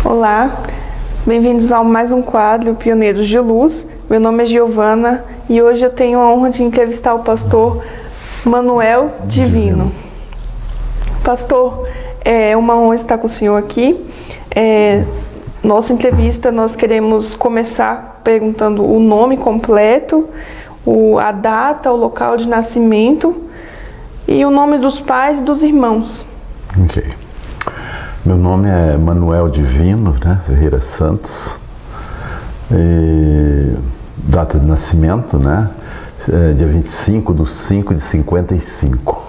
Olá, bem-vindos a mais um quadro Pioneiros de Luz. Meu nome é Giovana e hoje eu tenho a honra de entrevistar o pastor Manuel Divino. Pastor, é uma honra estar com o senhor aqui. Nossa entrevista, nós queremos começar perguntando o nome completo, a data, o local de nascimento e o nome dos pais e dos irmãos. Ok. Meu nome é Manuel Divino, né? Ferreira Santos. E data de nascimento, né? Dia 25 de 5 de 55.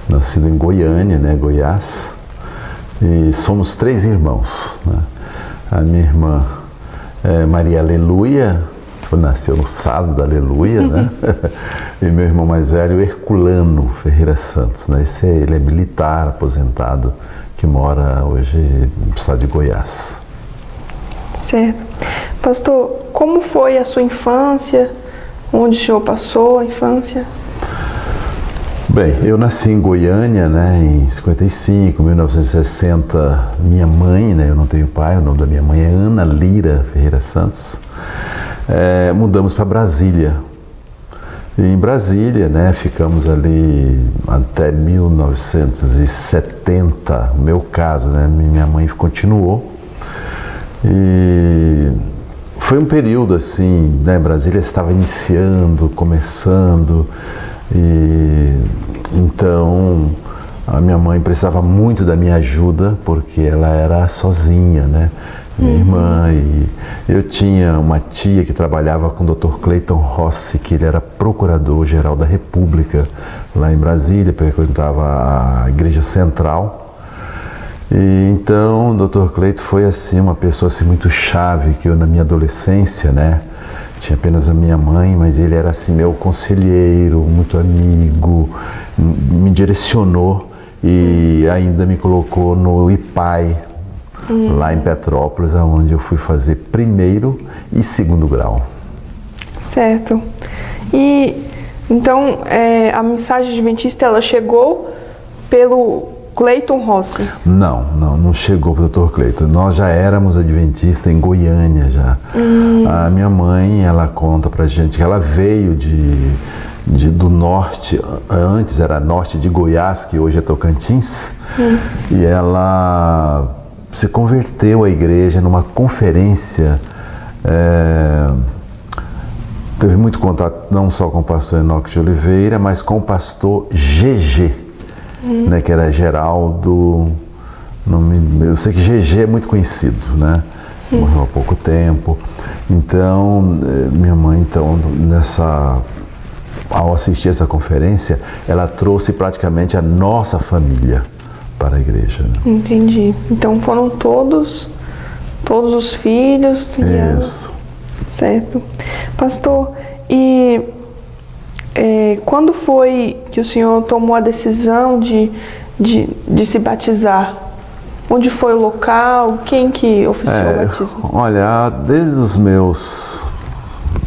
Nascido em Goiânia, né? Goiás. E somos 3 irmãos, né? A minha irmã é Maria Aleluia, nasceu no sábado da Aleluia, né? E meu irmão mais velho, Herculano Ferreira Santos, né? Ele é militar, aposentado, que mora hoje no estado de Goiás. Certo. Pastor, como foi a sua infância? Onde o senhor passou a infância? Bem, eu nasci em Goiânia, né, em 55, 1960. Minha mãe, né, eu não tenho pai, o nome da minha mãe é Ana Lira Ferreira Santos. Mudamos para Brasília. E em Brasília, né, ficamos ali até 1970, no meu caso, né, minha mãe continuou. E foi um período assim, né, Brasília estava iniciando, começando, e então a minha mãe precisava muito da minha ajuda, porque ela era sozinha, né? Minha irmã, e eu tinha uma tia que trabalhava com o Dr. Cleiton Rossi, que ele era procurador-geral da República lá em Brasília, frequentava a Igreja Central. E então o Dr. Cleiton foi assim uma pessoa assim muito chave, que eu na minha adolescência, né, tinha apenas a minha mãe, mas ele era assim meu conselheiro, muito amigo, me direcionou e ainda me colocou no IPAI, lá em Petrópolis, onde eu fui fazer primeiro e segundo grau. Certo. E então a mensagem adventista ela chegou pelo Cleiton Rossi? Não chegou para o Dr. Cleiton. Nós já éramos adventistas em Goiânia já. A minha mãe, ela conta pra gente que ela veio do norte, antes era norte de Goiás, que hoje é Tocantins, e ela se converteu à igreja numa conferência, teve muito contato não só com o pastor Enoque de Oliveira, mas com o pastor GG, né, que era Geraldo, eu sei que GG é muito conhecido, né? Morreu há pouco tempo. Então, minha mãe, então, ao assistir essa conferência, ela trouxe praticamente a nossa família para a igreja. Né? Entendi. Então foram todos os filhos. Isso. Certo. Pastor, e quando foi que o senhor tomou a decisão de se batizar? Onde foi o local? Quem que oficiou o batismo? Olha, desde os meus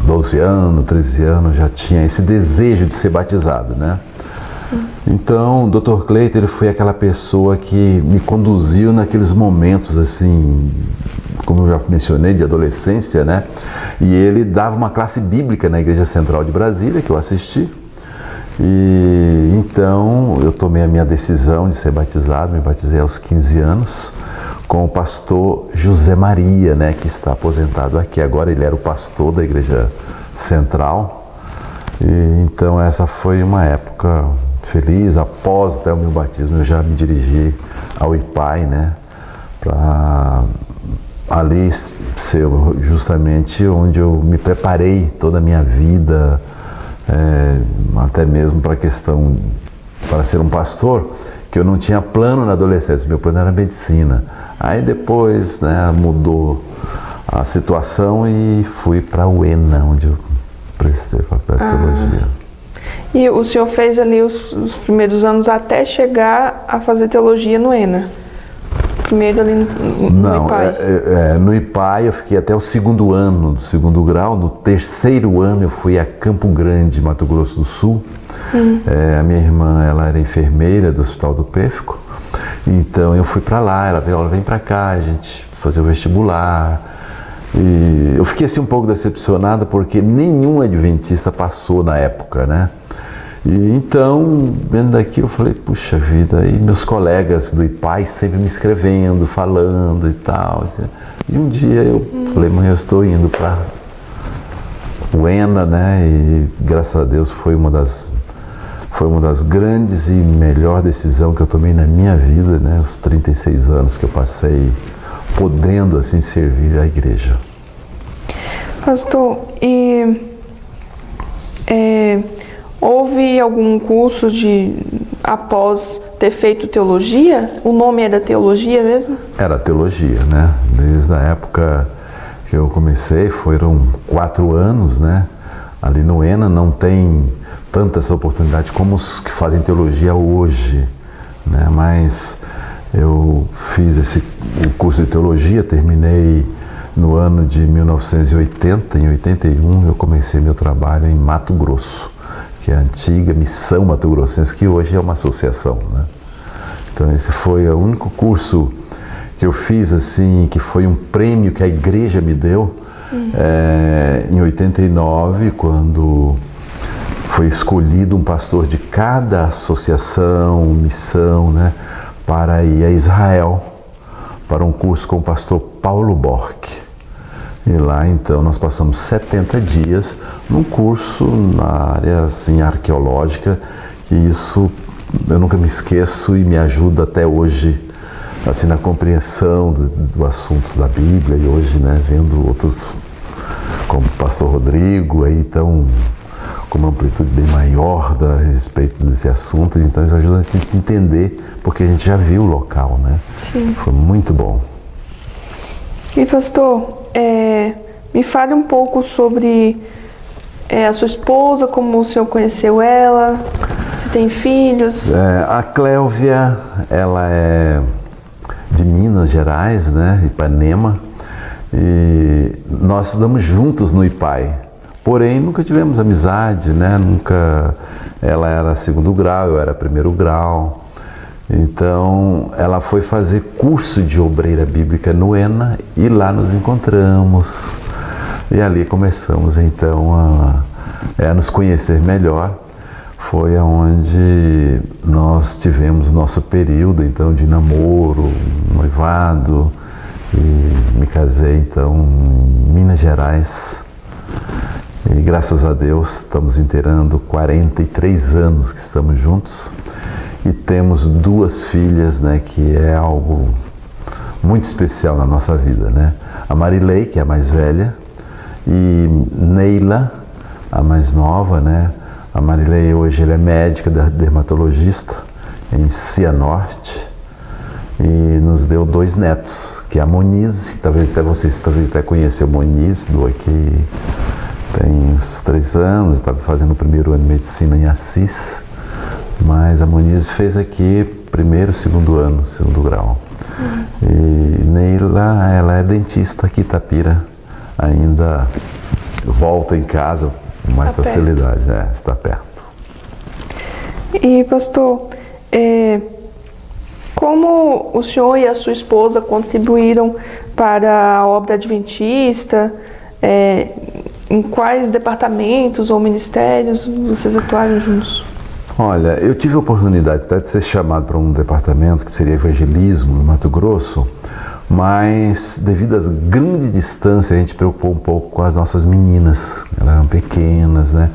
12 anos, 13 anos, já tinha esse desejo de ser batizado, né? Então, o Dr. Cleiton, ele foi aquela pessoa que me conduziu naqueles momentos, assim, como eu já mencionei, de adolescência, né? E ele dava uma classe bíblica na Igreja Central de Brasília, que eu assisti. E então, eu tomei a minha decisão de ser batizado, me batizei aos 15 anos, com o pastor José Maria, né? Que está aposentado aqui. Agora ele era o pastor da Igreja Central. E então, essa foi uma época feliz. Após até o meu batismo, eu já me dirigi ao IPAI, né, para ali ser justamente onde eu me preparei toda a minha vida, até mesmo para a questão, para ser um pastor, que eu não tinha plano na adolescência, meu plano era medicina. Aí depois, né, mudou a situação e fui para a UENA, onde eu prestei faculdade de teologia. E o senhor fez ali os primeiros anos até chegar a fazer teologia no ENA? Primeiro ali no IPAI? No IPAI eu fiquei até o segundo ano do segundo grau. No terceiro ano eu fui a Campo Grande, Mato Grosso do Sul. A minha irmã, ela era enfermeira do Hospital do Pêfico. Então eu fui para lá, ela veio, vem para cá, a gente fazer o vestibular. E eu fiquei assim um pouco decepcionado porque nenhum adventista passou na época, né? E então, vendo daqui, eu falei, puxa vida, e meus colegas do IPAI sempre me escrevendo, falando e tal. E um dia eu falei, mãe, eu estou indo para o ENA, né? E graças a Deus foi uma das grandes e melhor decisões que eu tomei na minha vida, né? Os 36 anos que eu passei podendo assim servir a igreja. Pastor, houve algum curso após ter feito teologia? O nome é da teologia mesmo? Era teologia, né? Desde a época que eu comecei, foram 4 anos, né? Ali no ENA não tem tantas oportunidades como os que fazem teologia hoje, né? Mas eu fiz o curso de teologia, terminei no ano de 1980, em 81 eu comecei meu trabalho em Mato Grosso, que é a antiga Missão Mato Grossense, que hoje é uma associação, né? Então esse foi o único curso que eu fiz assim, que foi um prêmio que a igreja me deu, em 89, quando foi escolhido um pastor de cada associação, missão, né, para ir a Israel, para um curso com o pastor Paulo Bork. E lá então nós passamos 70 dias num curso na área assim, arqueológica, que isso eu nunca me esqueço e me ajuda até hoje assim, na compreensão dos assuntos da Bíblia. E hoje, né, vendo outros como o pastor Rodrigo, aí então com uma amplitude bem maior a respeito desse assunto, então isso ajuda a gente a entender, porque a gente já viu o local, né? Sim. Foi muito bom. E pastor, me fale um pouco sobre a sua esposa, como o senhor conheceu ela, se tem filhos? A Cléuvia, ela é de Minas Gerais, né, Ipanema, e nós estudamos juntos no IPAI, porém nunca tivemos amizade, né, nunca, ela era 2º grau, eu era 1º grau, então ela foi fazer curso de obreira bíblica no ENA e lá nos encontramos, e ali começamos então a nos conhecer melhor. Foi onde nós tivemos o nosso período então de namoro, noivado, e me casei então em Minas Gerais. E graças a Deus estamos inteirando 43 anos que estamos juntos e temos 2 filhas, né, que é algo muito especial na nossa vida, né? A Marilei, que é a mais velha, e Neila, a mais nova, né? A Marilei hoje ela é médica, dermatologista em Cianorte, e nos deu 2 netos, que é a Monize, talvez até conheçam a Monize, do aqui tem uns 3 anos, estava fazendo o 1º ano de medicina em Assis, mas a Monize fez aqui 1º, 2º ano, 2º grau. E Neila, ela é dentista aqui em Itapira, ainda volta em casa com mais facilidade, está perto. E pastor, como o senhor e a sua esposa contribuíram para a obra adventista? Em quais departamentos ou ministérios vocês atuaram juntos? Olha, eu tive a oportunidade até de ser chamado para um departamento que seria evangelismo no Mato Grosso, mas devido às grandes distâncias a gente preocupou um pouco com as nossas meninas, elas eram pequenas, né?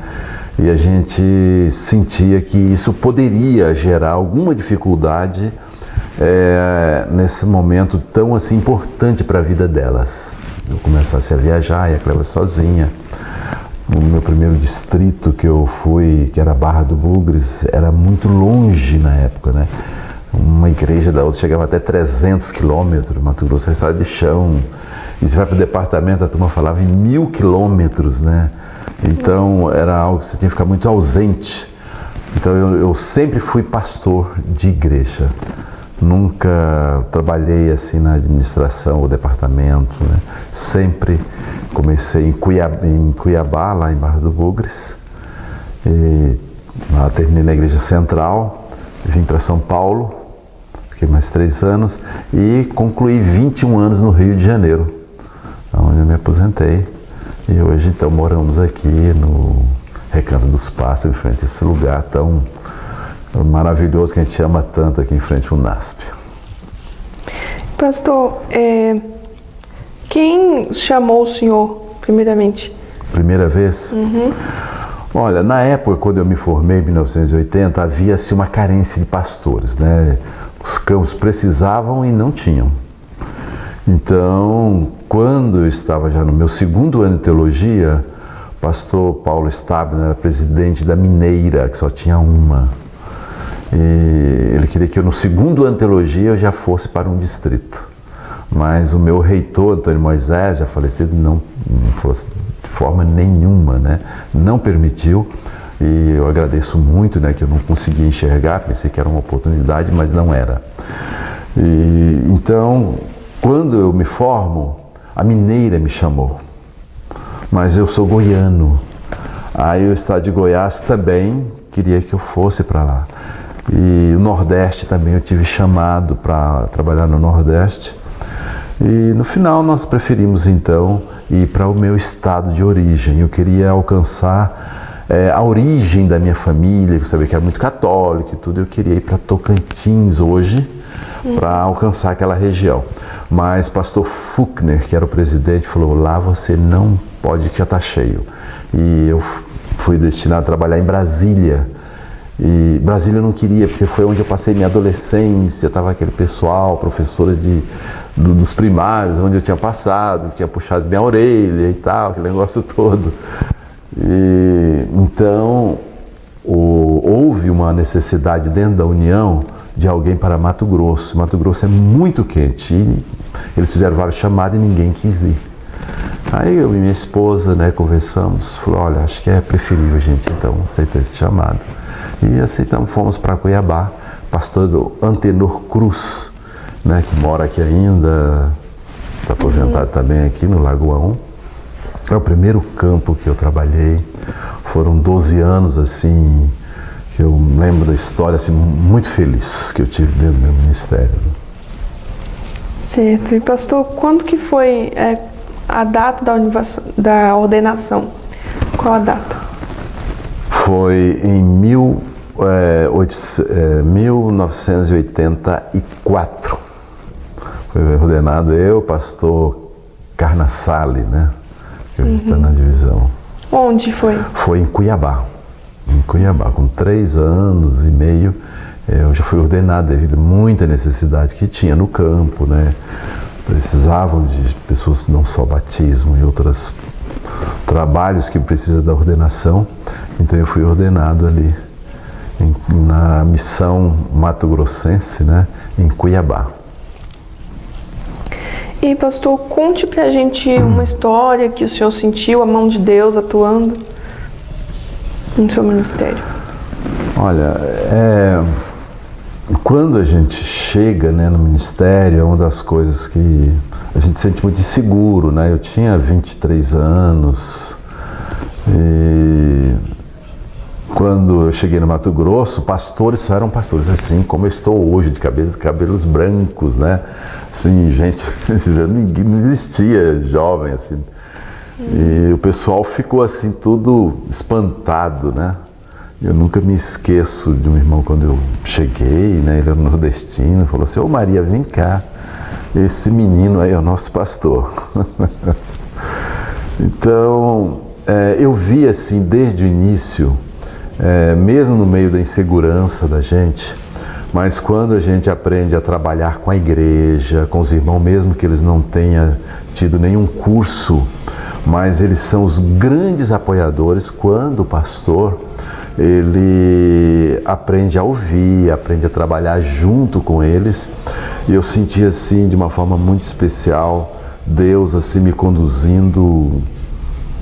E a gente sentia que isso poderia gerar alguma dificuldade nesse momento tão assim importante para a vida delas. Eu começasse a viajar e a Clélia sozinha. O meu primeiro distrito que eu fui, que era Barra do Bugres, era muito longe na época, né? Uma igreja da outra chegava até 300 quilômetros, Mato Grosso é estrada de chão. E você vai para o departamento, a turma falava em 1000 quilômetros, né? Então era algo que você tinha que ficar muito ausente. Então eu sempre fui pastor de igreja. Nunca trabalhei assim na administração ou departamento, né? Sempre comecei em Cuiabá, lá em Barra do Bugres. E lá terminei na igreja central, vim para São Paulo, fiquei mais 3 anos e concluí 21 anos no Rio de Janeiro, onde eu me aposentei. E hoje, então, moramos aqui no Recanto dos Pássaros, em frente a esse lugar tão maravilhoso que a gente ama tanto aqui em frente ao NASP. Pastor, quem chamou o senhor, primeiramente? Primeira vez? Uhum. Olha, na época, quando eu me formei, em 1980, havia-se uma carência de pastores, né? Os campos precisavam e não tinham. Então, quando eu estava já no meu 2º ano de teologia, o pastor Paulo Stabner era presidente da Mineira, que só tinha uma. E ele queria que eu, no 2º ano de teologia, eu já fosse para um distrito. Mas o meu reitor, Antônio Moisés, já falecido, não fosse de forma nenhuma, né? Não permitiu. E eu agradeço muito, né, que eu não conseguia enxergar, pensei que era uma oportunidade, mas não era. E, então, quando eu me formo, a Mineira me chamou. Mas eu sou goiano. Aí o estado de Goiás também queria que eu fosse para lá. E o Nordeste também eu tive chamado para trabalhar no Nordeste. E no final nós preferimos então ir para o meu estado de origem. Eu queria alcançar a origem da minha família, que eu sabia que era muito católico e tudo. Eu queria ir para Tocantins hoje para alcançar aquela região. Mas pastor Fuchner, que era o presidente, falou: lá você não pode, que já está cheio. E eu fui destinado a trabalhar em Brasília. E Brasília eu não queria, porque foi onde eu passei minha adolescência, estava aquele pessoal, professores dos primários, onde eu tinha passado, tinha puxado minha orelha e tal, aquele negócio todo. E, então, houve uma necessidade dentro da União de alguém para Mato Grosso. Mato Grosso é muito quente e eles fizeram vários chamados e ninguém quis ir. Aí eu e minha esposa, né, conversamos, falou: olha, acho que é preferível a gente então aceitar esse chamado. E aceitamos, fomos para Cuiabá. Pastor Antenor Cruz, né, que mora aqui ainda, está aposentado também aqui no Lagoão. É o primeiro campo que eu trabalhei. Foram 12 anos assim, que eu lembro da história assim, muito feliz que eu tive dentro do meu ministério. Certo. E pastor, quando que foi a data da ordenação? Qual a data? Foi em 1984. Foi ordenado eu, pastor Carnassale, né? Que hoje está na divisão. Onde foi? Foi em Cuiabá. Em Cuiabá, com 3 anos e meio, eu já fui ordenado devido a muita necessidade que tinha no campo, né? Precisavam de pessoas, não só batismo e outros trabalhos que precisam da ordenação. Então eu fui ordenado ali na missão mato-grossense, né, em Cuiabá. E pastor, conte pra gente uma história que o senhor sentiu a mão de Deus atuando no seu ministério. Olha, quando a gente chega, né, no ministério, é uma das coisas que a gente sente muito inseguro, né? Eu tinha 23 anos e quando eu cheguei no Mato Grosso, pastores só eram pastores assim como eu estou hoje, de cabelos brancos, né? Assim, gente, não existia jovem assim. E o pessoal ficou assim tudo espantado, né? Eu nunca me esqueço de um irmão quando eu cheguei, né? Ele era nordestino, falou assim: ô Maria, vem cá, esse menino aí é o nosso pastor. Então, eu vi assim desde o início, mesmo no meio da insegurança da gente, mas quando a gente aprende a trabalhar com a igreja, com os irmãos, mesmo que eles não tenham tido nenhum curso, mas eles são os grandes apoiadores quando o pastor ele aprende a ouvir, aprende a trabalhar junto com eles. E eu senti assim, de uma forma muito especial, Deus assim me conduzindo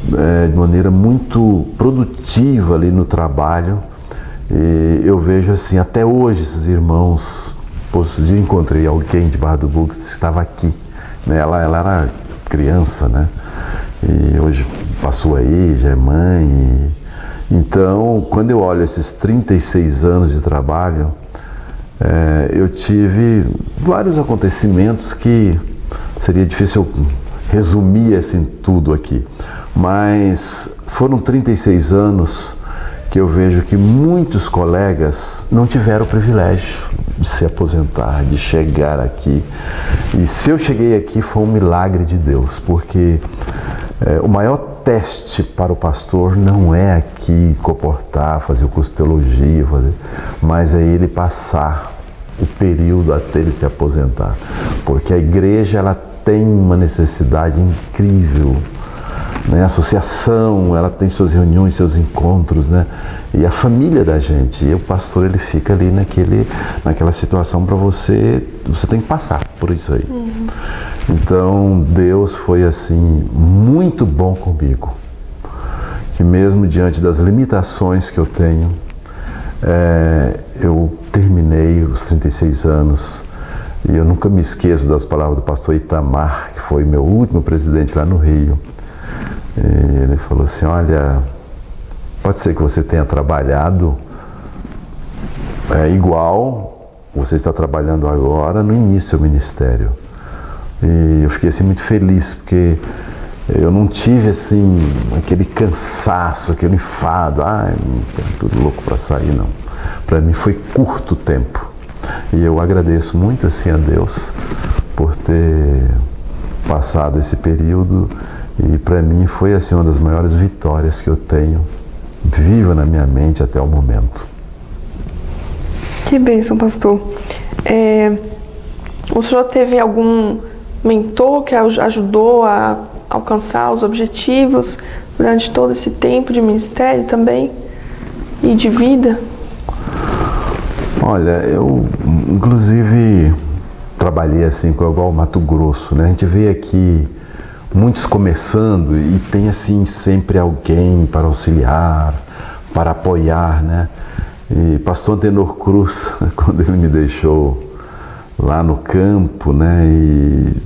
de maneira muito produtiva ali no trabalho. E eu vejo assim, até hoje esses irmãos, outro dia encontrei alguém de Barra do Bugre que estava aqui, né? Ela era criança, né? E hoje passou aí, já é mãe. Então, quando eu olho esses 36 anos de trabalho, eu tive vários acontecimentos que seria difícil resumir assim tudo aqui, mas foram 36 anos que eu vejo que muitos colegas não tiveram o privilégio de se aposentar, de chegar aqui. E se eu cheguei aqui foi um milagre de Deus, porque o maior teste para o pastor não é aqui comportar, fazer o curso de teologia, mas é ele passar o período até ele se aposentar. Porque a igreja ela tem uma necessidade incrível, né? A associação, ela tem suas reuniões, seus encontros, né? E a família da gente, e o pastor ele fica ali naquela situação para você tem que passar por isso aí. Então Deus foi assim muito bom comigo, que mesmo diante das limitações que eu tenho, eu terminei os 36 anos e eu nunca me esqueço das palavras do pastor Itamar, que foi meu último presidente lá no Rio. Ele falou assim, olha, pode ser que você tenha trabalhado igual você está trabalhando agora no início do ministério. E eu fiquei assim muito feliz, porque eu não tive assim aquele cansaço, aquele enfado, tudo louco para sair, não. Para mim foi curto tempo. E eu agradeço muito assim a Deus por ter passado esse período. E para mim foi assim uma das maiores vitórias que eu tenho viva na minha mente até o momento. Que bênção, pastor. O senhor teve algum mentor que ajudou a alcançar os objetivos durante todo esse tempo de ministério também e de vida? Olha, eu inclusive trabalhei assim com o Mato Grosso, né? A gente vê aqui muitos começando e tem assim sempre alguém para auxiliar, para apoiar, né? E pastor Antenor Cruz, quando ele me deixou lá no campo, né? E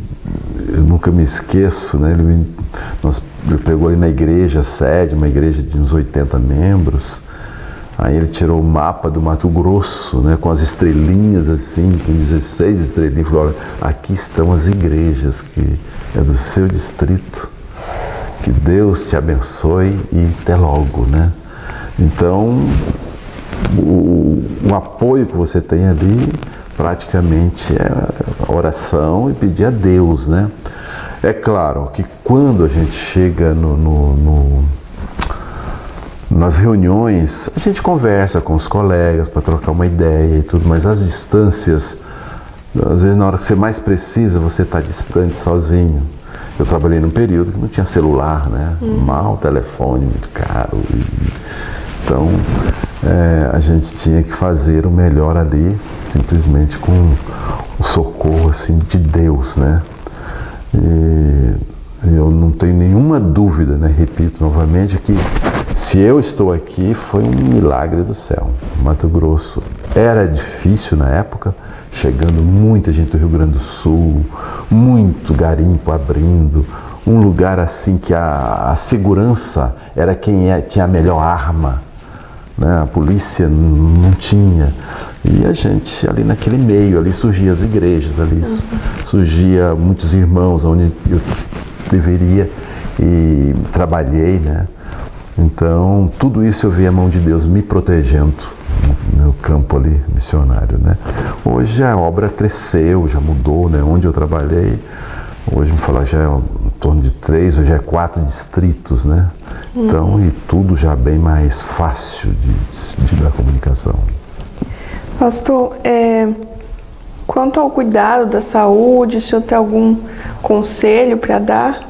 eu nunca me esqueço, né? Ele pegou ali na igreja sede, uma igreja de uns 80 membros. Aí ele tirou o mapa do Mato Grosso, né, com as estrelinhas assim, com 16 estrelinhas, e falou, olha, aqui estão as igrejas que é do seu distrito, que Deus te abençoe e até logo, né? Então, o apoio que você tem ali, praticamente é a oração e pedir a Deus, né? É claro que quando a gente chega nas reuniões, a gente conversa com os colegas para trocar uma ideia e tudo, mas as distâncias, às vezes na hora que você mais precisa, você está distante, sozinho. Eu trabalhei num período que não tinha celular, né? Mal telefone, muito caro. Então, a gente tinha que fazer o melhor ali, simplesmente com o socorro assim, de Deus, né? E eu não tenho nenhuma dúvida, né? Repito novamente que se eu estou aqui, foi um milagre do céu. Mato Grosso era difícil na época, chegando muita gente do Rio Grande do Sul, muito garimpo abrindo, um lugar assim que a segurança era quem tinha a melhor arma, né? A polícia não tinha. E a gente ali naquele meio, ali surgia as igrejas, ali surgia muitos irmãos onde eu deveria e trabalhei, né? Então, tudo isso eu vi a mão de Deus me protegendo no meu campo ali missionário, né? Hoje a obra cresceu, já mudou, né? Onde eu trabalhei, hoje me falar já é em torno de 3, hoje é 4 distritos, né? Então, e tudo já bem mais fácil da comunicação. Pastor, quanto ao cuidado da saúde, o senhor tem algum conselho para dar?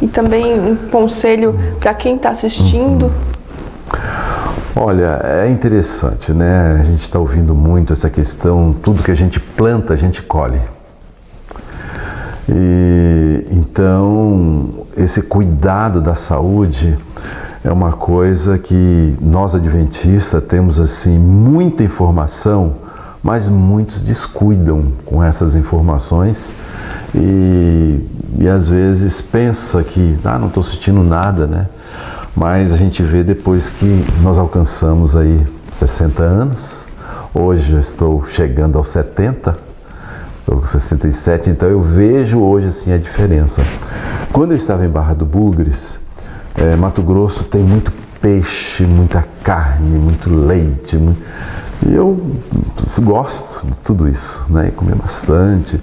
E também um conselho para quem está assistindo? Olha, é interessante, né? A gente está ouvindo muito essa questão, tudo que a gente planta, a gente colhe. E então, esse cuidado da saúde é uma coisa que nós adventistas temos assim muita informação, mas muitos descuidam com essas informações e às vezes pensa que não estou sentindo nada, né? Mas a gente vê depois que nós alcançamos aí 60 anos Hoje eu estou chegando aos 70, estou com 67, então eu vejo hoje assim a diferença. Quando eu estava em Barra do Bugres, Mato Grosso tem muito peixe, muita carne, muito leite, e eu gosto de tudo isso, né? E comer bastante,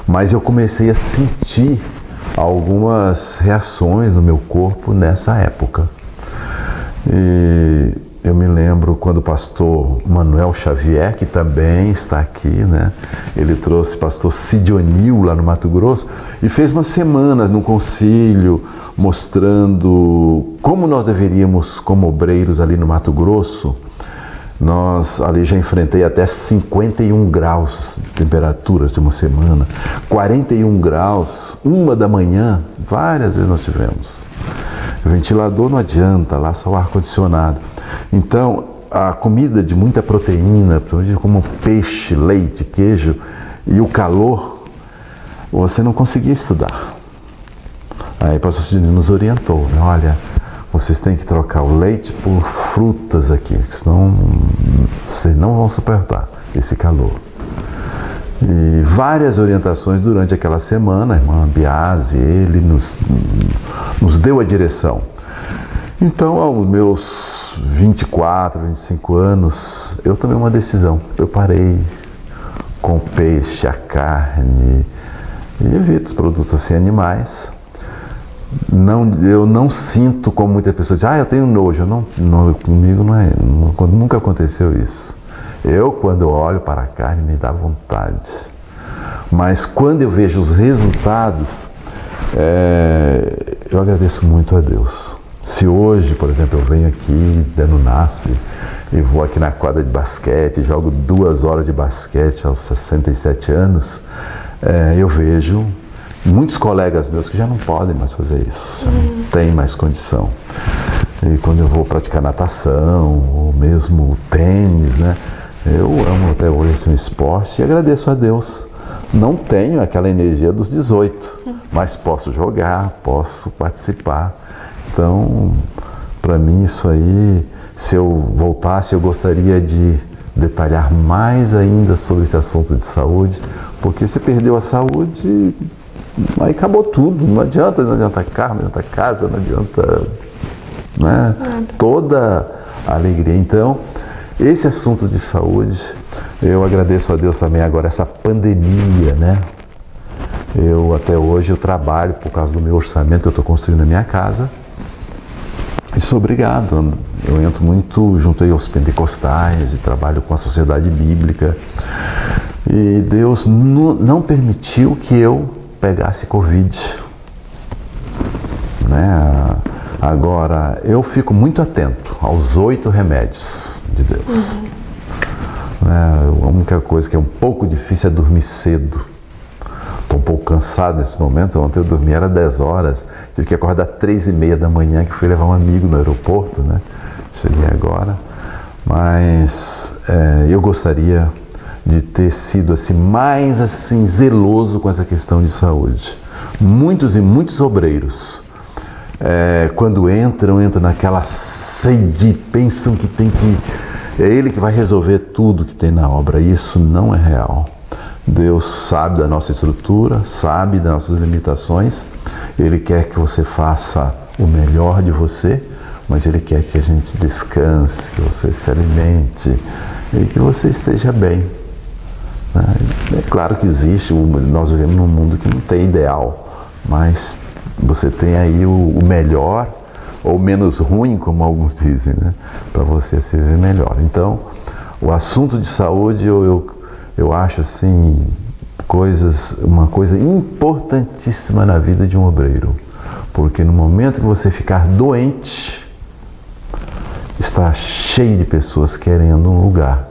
mas eu comecei a sentir algumas reações no meu corpo nessa época. E eu me lembro quando o pastor Manuel Xavier, que também está aqui, né? Ele trouxe o pastor Sidionil lá no Mato Grosso e fez umas semanas no concílio mostrando como nós deveríamos, como obreiros ali no Mato Grosso, nós ali já enfrentei até 51 graus de temperatura de uma semana, 41 graus, 1 da manhã, várias vezes nós tivemos. O ventilador não adianta, lá só o ar-condicionado. Então, a comida de muita proteína, como peixe, leite, queijo, e o calor, você não conseguia estudar. Aí o pastor Sidney nos orientou, né? Olha, vocês têm que trocar o leite por frutas aqui, senão vocês não vão suportar esse calor. E várias orientações durante aquela semana, a irmã Biase, ele nos deu a direção. Então, aos meus 24, 25 anos, eu tomei uma decisão. Eu parei com o peixe, a carne, e evito os produtos assim, animais. Eu não sinto como muita pessoa diz, eu tenho nojo. Comigo nunca aconteceu isso. Quando eu olho para a carne, me dá vontade. Mas quando eu vejo os resultados, eu agradeço muito a Deus. Se hoje, por exemplo, eu venho aqui dando NASP e vou aqui na quadra de basquete, jogo 2 horas de basquete aos 67 anos, eu vejo muitos colegas meus que já não podem mais fazer isso, já não tem mais condição. E quando eu vou praticar natação, ou mesmo tênis, né? Eu amo até hoje esse esporte e agradeço a Deus. Não tenho aquela energia dos 18, mas posso jogar, posso participar. Então, para mim isso aí, se eu voltasse, eu gostaria de detalhar mais ainda sobre esse assunto de saúde, porque se perdeu a saúde, aí acabou tudo. Não adianta carro, não adianta casa, não adianta, né? Toda a alegria. Então, esse assunto de saúde, eu agradeço a Deus também agora, essa pandemia, né? Até hoje eu trabalho por causa do meu orçamento que eu estou construindo na minha casa. E sou obrigado. Eu entro muito junto aí aos pentecostais e trabalho com a sociedade bíblica. E Deus não permitiu que eu pegasse Covid, né? Agora, eu fico muito atento aos 8 remédios de Deus. A única coisa que é um pouco difícil é dormir cedo. Estou um pouco cansado nesse momento. Ontem eu dormi, era 10 horas. Tive que acordar 3h30 da manhã, que fui levar um amigo no aeroporto, né? Cheguei agora. Mas eu gostaria de ter sido assim, mais assim, zeloso com essa questão de saúde. Muitos e muitos obreiros, quando entram naquela sede, pensam que é ele que vai resolver tudo que tem na obra. Isso não é real. Deus sabe da nossa estrutura, sabe das nossas limitações. Ele quer que você faça o melhor de você, mas Ele quer que a gente descanse, que você se alimente e que você esteja bem. É claro que nós vivemos num mundo que não tem ideal, mas você tem aí o melhor ou menos ruim, como alguns dizem, né? Para você se ver melhor. Então, o assunto de saúde, eu acho assim, uma coisa importantíssima na vida de um obreiro, porque no momento que você ficar doente, está cheio de pessoas querendo um lugar.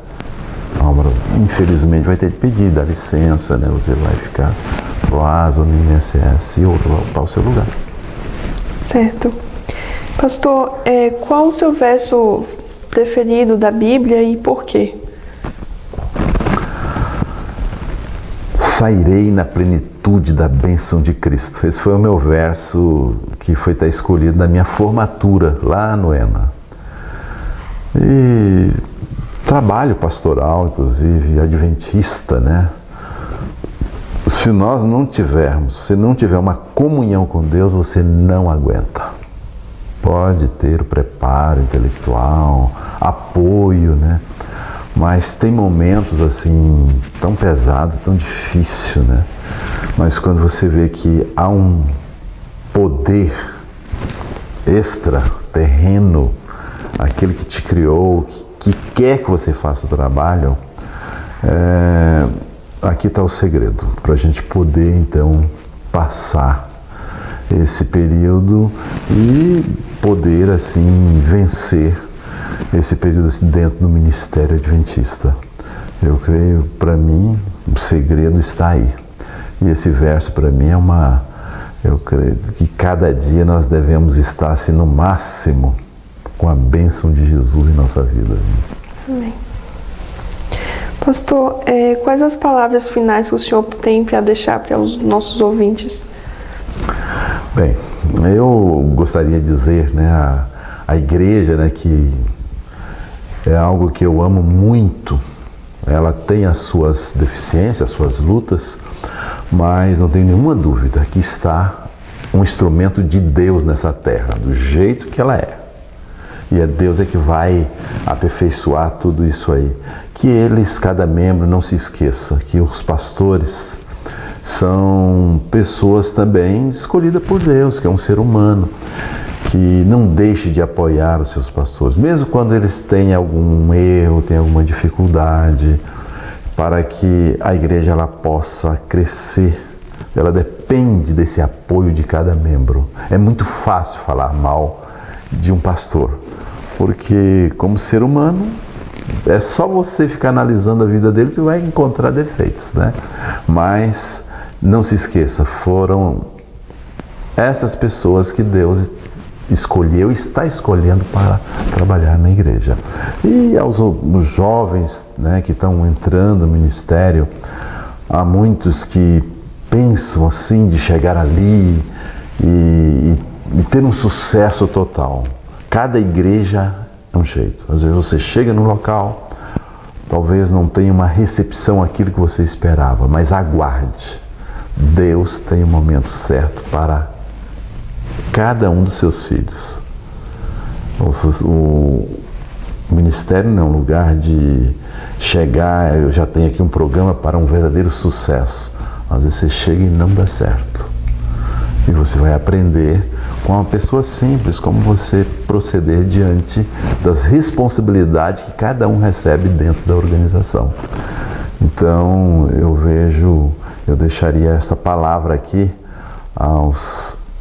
Infelizmente vai ter que pedir, dá licença, né? Você vai ficar no ASO, no INSS e outro vai ocupar o seu lugar. Certo. Pastor, qual o seu verso preferido da Bíblia e por quê? Sairei na plenitude da bênção de Cristo. Esse foi o meu verso que foi até escolhido na minha formatura lá no ENA. E trabalho pastoral, inclusive adventista, né? Se nós não tivermos, se não tiver uma comunhão com Deus, você não aguenta. Pode ter o preparo intelectual, apoio, né? Mas tem momentos assim tão pesado, tão difícil, né? Mas quando você vê que há um poder extra, terreno, aquele que te criou, que quer que você faça o trabalho, aqui está o segredo, para a gente poder então passar esse período e poder assim vencer esse período assim, dentro do ministério adventista. Eu creio, para mim, o segredo está aí. E esse verso para mim eu creio que cada dia nós devemos estar assim no máximo com a bênção de Jesus em nossa vida. Amém. Pastor, quais as palavras finais que o senhor tem para deixar para os nossos ouvintes? Bem, eu gostaria de dizer, né, a igreja, né, que é algo que eu amo muito. Ela tem as suas deficiências, as suas lutas, mas não tenho nenhuma dúvida que está um instrumento de Deus nessa terra, do jeito que ela é. E é Deus que vai aperfeiçoar tudo isso aí. Que eles, cada membro, não se esqueça que os pastores são pessoas também escolhidas por Deus, que é um ser humano, que não deixe de apoiar os seus pastores, mesmo quando eles têm algum erro, têm alguma dificuldade, para que a igreja ela possa crescer. Ela depende desse apoio de cada membro. É muito fácil falar mal de um pastor, porque como ser humano, é só você ficar analisando a vida deles e vai encontrar defeitos, né? Mas não se esqueça, foram essas pessoas que Deus escolheu e está escolhendo para trabalhar na igreja. E aos jovens, né, que estão entrando no ministério, há muitos que pensam assim de chegar ali e ter um sucesso total. Cada igreja é um jeito. Às vezes você chega no local, talvez não tenha uma recepção aquilo que você esperava, mas aguarde. Deus tem o momento certo para cada um dos seus filhos. O ministério não é um lugar de chegar, eu já tenho aqui um programa para um verdadeiro sucesso. Às vezes você chega e não dá certo. E você vai aprender com uma pessoa simples como você proceder diante das responsabilidades que cada um recebe dentro da organização. Então eu deixaria essa palavra aqui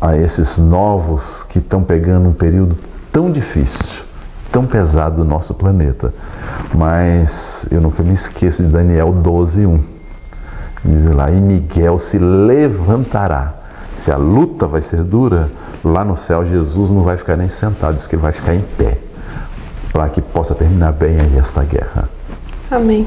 a esses novos que estão pegando um período tão difícil, tão pesado do nosso planeta. Mas eu nunca me esqueço de Daniel 12:1. Diz lá, e Miguel se levantará. Se a luta vai ser dura, lá no céu Jesus não vai ficar nem sentado, diz que ele vai ficar em pé, para que possa terminar bem aí esta guerra. Amém.